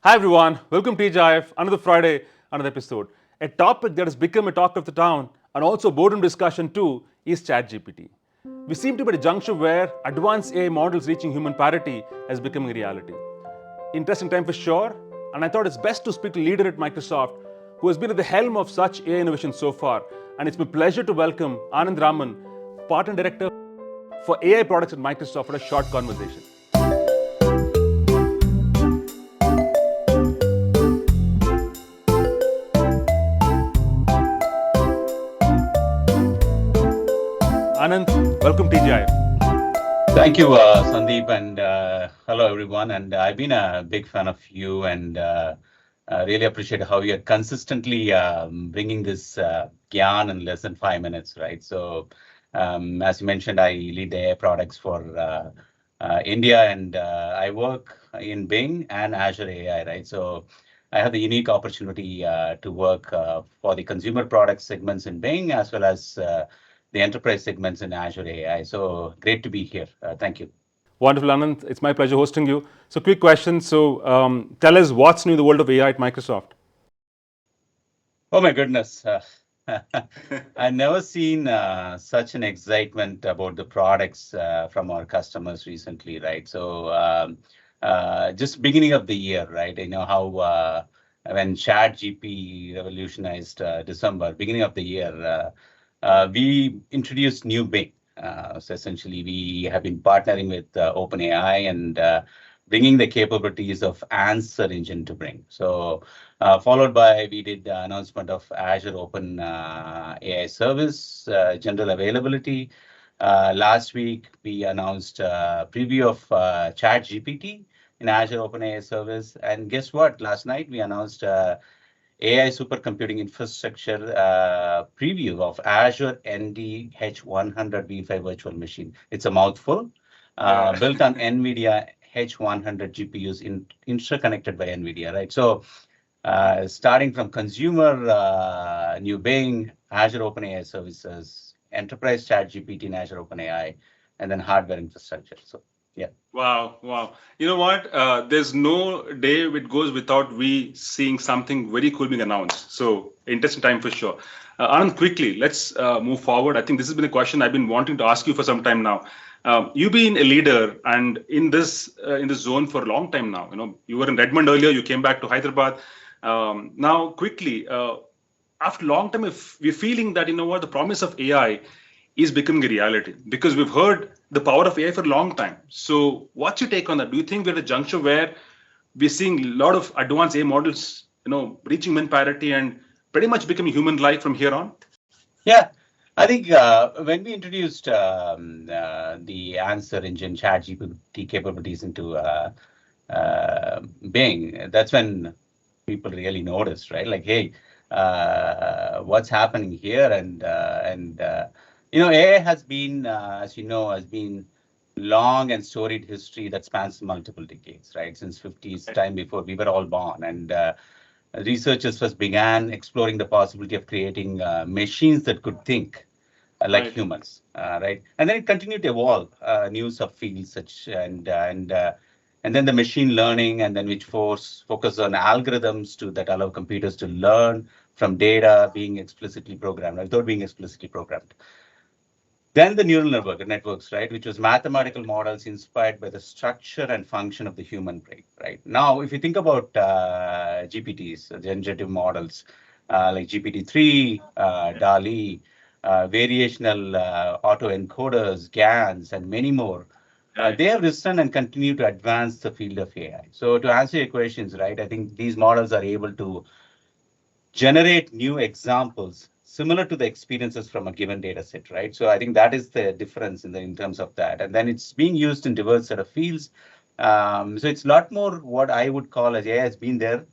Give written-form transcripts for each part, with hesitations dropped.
Hi everyone, welcome to TGIF, another Friday, another episode. A topic that has become a talk of the town and also boardroom discussion too is Chat GPT. We seem to be at a juncture where advanced AI models reaching human parity has become a reality. Interesting time for sure, and I thought it's best to speak to a leader at Microsoft who has been at the helm of such AI innovation so far. And it's my pleasure to welcome Anand Raman, Partner Director for AI products at Microsoft, for a short conversation. Anand, welcome to TGI. Thank you, Sandeep, and hello everyone. And I've been a big fan of you, and really appreciate how you're consistently bringing this Gyan in less than 5 minutes, right? So, as you mentioned, I lead the AI products for India, and I work in Bing and Azure AI, right? So, I have the unique opportunity to work for the consumer product segments in Bing as well as the enterprise segments in Azure AI. So great to be here. Thank you. Wonderful, Anand. It's my pleasure hosting you. So, quick question. So, tell us what's new in the world of AI at Microsoft. Oh my goodness. I've never seen such an excitement about the products from our customers recently, right? So just beginning of the year, right? You know how when Chat GPT revolutionized December, beginning of the year, we introduced new Bing. So essentially, we have been partnering with OpenAI and bringing the capabilities of Answer Engine to Bing. So followed by we did the announcement of Azure OpenAI service general availability. Last week we announced preview of Chat GPT in Azure OpenAI service, and guess what? Last night we announced AI supercomputing infrastructure preview of Azure ND-H100 V5 virtual machine. It's a mouthful. Built on NVIDIA H100 GPUs interconnected by NVIDIA, right? So starting from consumer new Bing, Azure OpenAI services, enterprise Chat GPT in Azure OpenAI, and then hardware infrastructure. So yeah. Wow, wow. You know what? There's no day which goes without we seeing something very cool being announced. So, interesting time for sure. Anand, quickly, let's move forward. I think this has been a question I've been wanting to ask you for some time now. You've been a leader and in this zone for a long time now. You know, you were in Redmond earlier. You came back to Hyderabad. Now, quickly, after a long time, if we're feeling that the promise of AI is becoming a reality because we've heard the power of AI for a long time. So, what's your take on that? Do you think we're at a juncture where we're seeing a lot of advanced AI models, reaching min parity and pretty much becoming human-like from here on? Yeah, I think when we introduced the answer engine Chat GPT capabilities into Bing, that's when people really noticed, right? Like, hey, what's happening here? AI has been, as you know, has been long and storied history that spans multiple decades, right? Since 50s time before we were all born, and researchers first began exploring the possibility of creating machines that could think like humans, right? And then it continued to evolve new subfields such and then the machine learning, and then which focus on algorithms that allow computers to learn from data being explicitly programmed, without being explicitly programmed. Then the neural networks, right, which was mathematical models inspired by the structure and function of the human brain, right? Now, if you think about GPTs, generative models like GPT-3, DALI, variational autoencoders, GANs, and many more, they have risen and continue to advance the field of AI. So to answer your questions, right, I think these models are able to generate new examples similar to the experiences from a given data set, right? So I think that is the difference in terms of that. And then it's being used in diverse set of fields. So it's a lot more what I would call as AI has been there.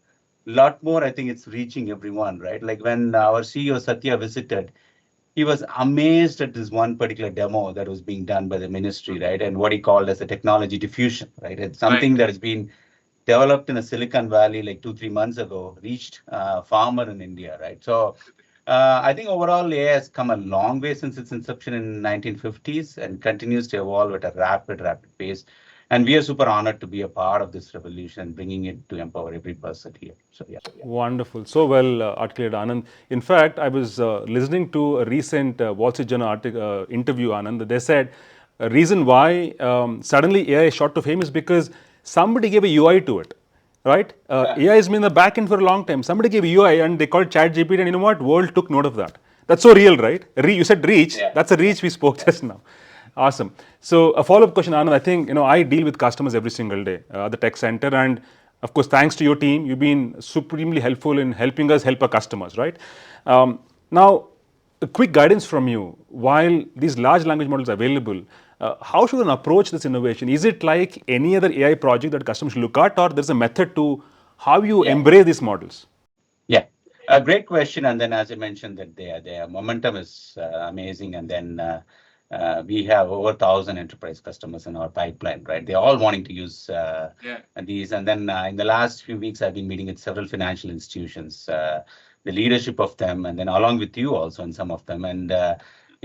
A lot more, I think it's reaching everyone, right? Like when our CEO Satya visited, he was amazed at this one particular demo that was being done by the ministry, right? And what he called as a technology diffusion, right? It's something that has been developed in a Silicon Valley like 2-3 months ago, reached farmer in India, right? So I think overall AI has come a long way since its inception in 1950s and continues to evolve at a rapid pace. And we are super honored to be a part of this revolution and bringing it to empower every person here. So yeah. Wonderful. So well articulated, Anand. In fact, I was listening to a recent Wall Street Journal interview, Anand. They said a reason why suddenly AI shot to fame is because somebody gave a UI to it, right? AI has been in the back end for a long time. Somebody gave a UI and they called Chat GPT, and you know what? World took note of that. That's so real, right? You said reach. That's a reach we spoke just now. Awesome. So a follow-up question, Anand. I think I deal with customers every single day at the tech center, and of course, thanks to your team, you've been supremely helpful in helping us help our customers, right? Now, a quick guidance from you. While these large language models are available, how should one approach this innovation? Is it like any other AI project that customers should look at, or there's a method to how you embrace these models? Yeah, a great question. And then, as I mentioned, that their momentum is amazing. And then we have over 1,000 enterprise customers in our pipeline, right? They're all wanting to use these. And then in the last few weeks, I've been meeting with several financial institutions, the leadership of them, and then along with you also in some of them. And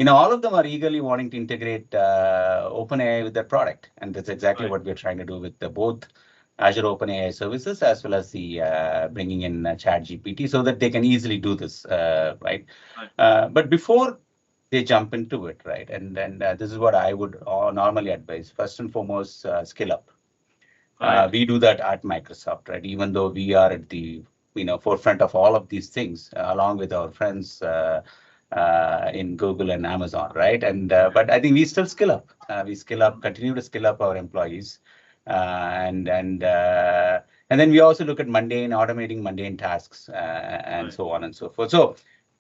all of them are eagerly wanting to integrate OpenAI with their product. And that's exactly what we're trying to do with both Azure OpenAI services as well as the bringing in Chat GPT so that they can easily do this, right? But before they jump into it, right? And then this is what I would normally advise. First and foremost, skill up. We do that at Microsoft, right? Even though we are at the forefront of all of these things, along with our friends in Google and Amazon, right? And but I think we still skill up. We skill up, continue to skill up our employees, and then we also look at automating mundane tasks, and so on and so forth. So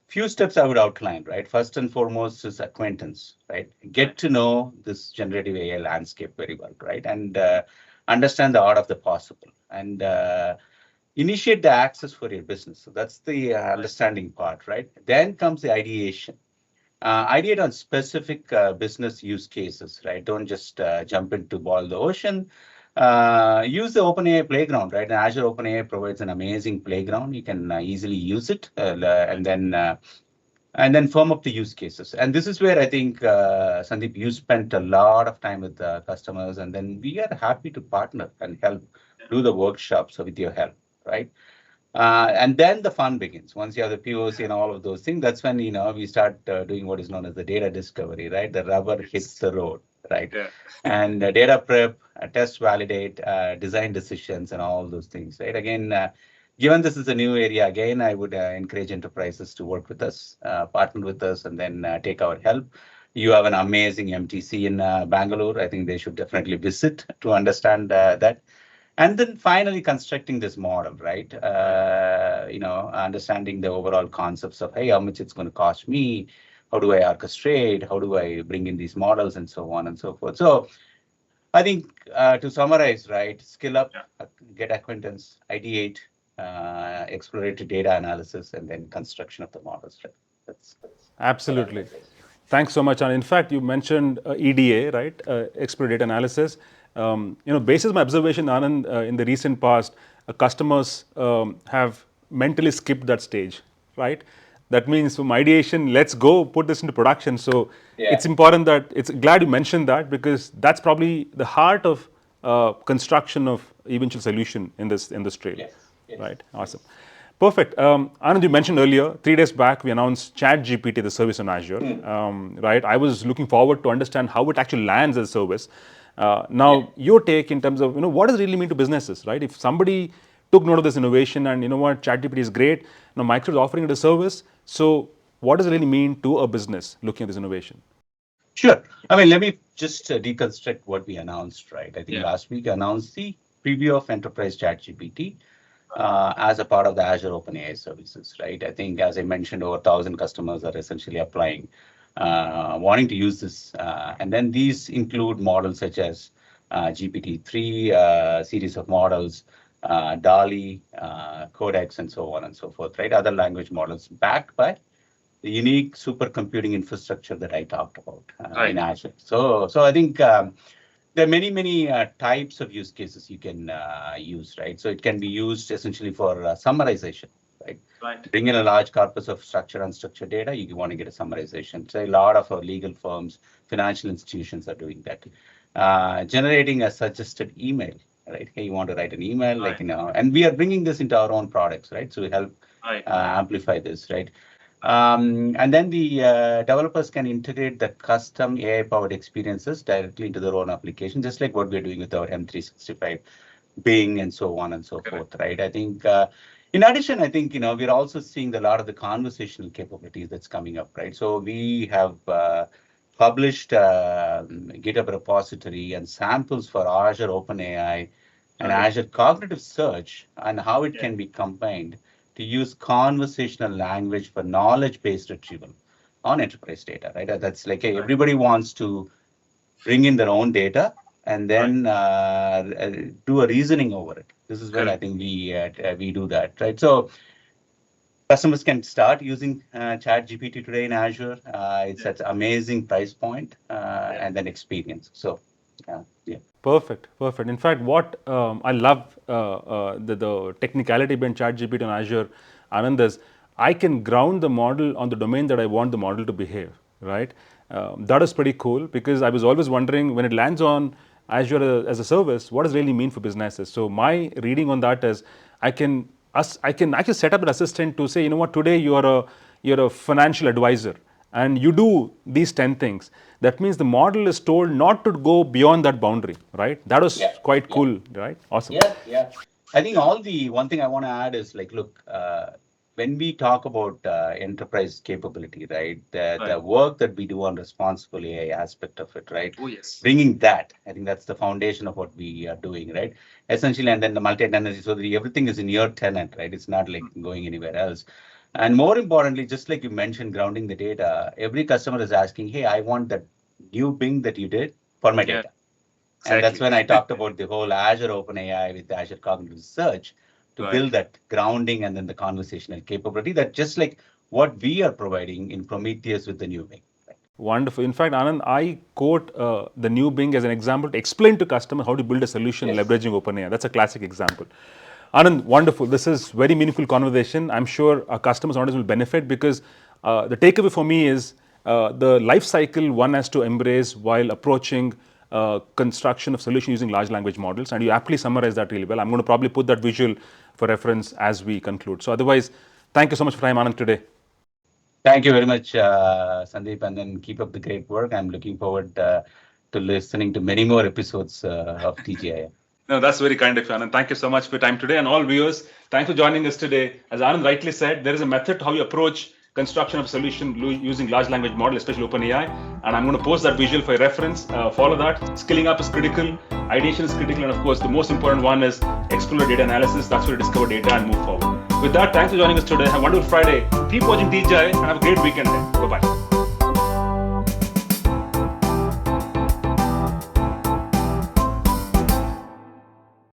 few steps I would outline, right? First and foremost is acquaintance, right? Get to know this generative AI landscape very well, right? And understand the art of the possible, and initiate the access for your business. So that's the understanding part, right? Then comes the ideation. Ideate on specific business use cases, right? Don't just jump into boil the ocean. Use the OpenAI playground, right? And Azure OpenAI provides an amazing playground. You can easily use it, and then firm up the use cases. And this is where I think, Sandeep, you spent a lot of time with the customers, and then we are happy to partner and help do the workshops with your help, right? And then the fun begins. Once you have the POC and all of those things, that's when we start doing what is known as the data discovery, right? The rubber hits the road, right? And data prep, test, validate, design decisions, and all those things, right? Again, given this is a new area, again, I would encourage enterprises to work with us, partner with us, and then take our help. You have an amazing MTC in Bangalore. I think they should definitely visit to understand that. And then finally constructing this model, right? Understanding the overall concepts of, hey, how much it's going to cost me? How do I orchestrate? How do I bring in these models and so on and so forth? So I think to summarize, right, skill up, get acquaintance, ideate, exploratory data analysis, and then construction of the models, right? That's Absolutely. Thanks so much, Anand. In fact, you mentioned EDA, right? Exploratory data analysis. Basis my observation, Anand, in the recent past, customers have mentally skipped that stage, right? That means from ideation, let's go put this into production. So it's important that glad you mentioned that, because that's probably the heart of construction of eventual solution in this industry, right? Awesome. Perfect. Anand, you mentioned earlier, 3 days back, we announced Chat GPT, the service on Azure, right? I was looking forward to understand how it actually lands as a service. Now, your take in terms of, what does it really mean to businesses, right? If somebody took note of this innovation and, Chat GPT is great, Microsoft is offering it as a service. So what does it really mean to a business looking at this innovation? Sure. I mean, let me just deconstruct what we announced, right? I think last week I announced the preview of Enterprise Chat GPT as a part of the Azure OpenAI services, right? I think, as I mentioned, over 1,000 customers are essentially applying, wanting to use this. And then these include models such as GPT-3, series of models, DALI, Codex, and so on and so forth, right? Other language models backed by the unique supercomputing infrastructure that I talked about in Azure. So I think there are many types of use cases you can use, right? So it can be used essentially for summarization, right? Bring in a large corpus of structured and unstructured data, you want to get a summarization. So a lot of our legal firms, financial institutions are doing that. generating a suggested email, right? Hey, you want to write an email, Right. And we are bringing this into our own products, right? So we help amplify this, right? And then the developers can integrate the custom AI-powered experiences directly into their own application, just like what we're doing with our M365, Bing, and so on and so forth, right? I think, in addition, I think, we're also seeing a lot of the conversational capabilities that's coming up, right? So we have published GitHub repository and samples for Azure OpenAI and Azure Cognitive Search and how it can be combined to use conversational language for knowledge-based retrieval on enterprise data, right? That's like, hey, everybody wants to bring in their own data and then do a reasoning over it. This is when I think we do that, right? So customers can start using Chat GPT today in Azure. It's at amazing price point and then experience. So, yeah. Perfect. In fact, what I love the technicality behind Chat GPT on Azure, Anand, is I can ground the model on the domain that I want the model to behave, right? That is pretty cool because I was always wondering when it lands on Azure as a service, what does it really mean for businesses? So my reading on that is I can actually set up an assistant to say, you know what, today you're a financial advisor and you do these 10 things. That means the model is told not to go beyond that boundary, right? That was quite cool, right? Awesome. Yeah. I think one thing I want to add is like, look, when we talk about enterprise capability, right? The work that we do on responsible AI aspect of it, right? Oh, yes. Bringing that, I think that's the foundation of what we are doing, right? Essentially, and then the multi-tenancy, so everything is in your tenant, right? It's not like going anywhere else. And more importantly, just like you mentioned, grounding the data, every customer is asking, hey, I want that new Bing that you did for my data. Exactly. And that's when I talked about the whole Azure OpenAI with Azure Cognitive Search to build that grounding and then the conversational capability that just like what we are providing in Prometheus with the new Bing. Wonderful. In fact, Anand, I quote the new Bing as an example to explain to customers how to build a solution leveraging OpenAI. That's a classic example. Anand, wonderful. This is very meaningful conversation. I'm sure our customers and audience will benefit because the takeaway for me is the life cycle one has to embrace while approaching construction of solution using large language models. And you aptly summarize that really well. I'm going to probably put that visual for reference as we conclude. So otherwise, thank you so much for time, Anand, today. Thank you very much, Sandeep, and then keep up the great work. I'm looking forward to listening to many more episodes of TGIF. No, that's very kind of you, Anand. Thank you so much for your time today. And all viewers, thanks for joining us today. As Anand rightly said, there is a method to how you approach construction of solution using large language model, especially OpenAI. And I'm going to post that visual for your reference. Follow that. Skilling up is critical. Ideation is critical. And of course, the most important one is explore data analysis. That's where you discover data and move forward. With that, thanks for joining us today. Have a wonderful Friday. Keep watching TGI and have a great weekend. Bye-bye.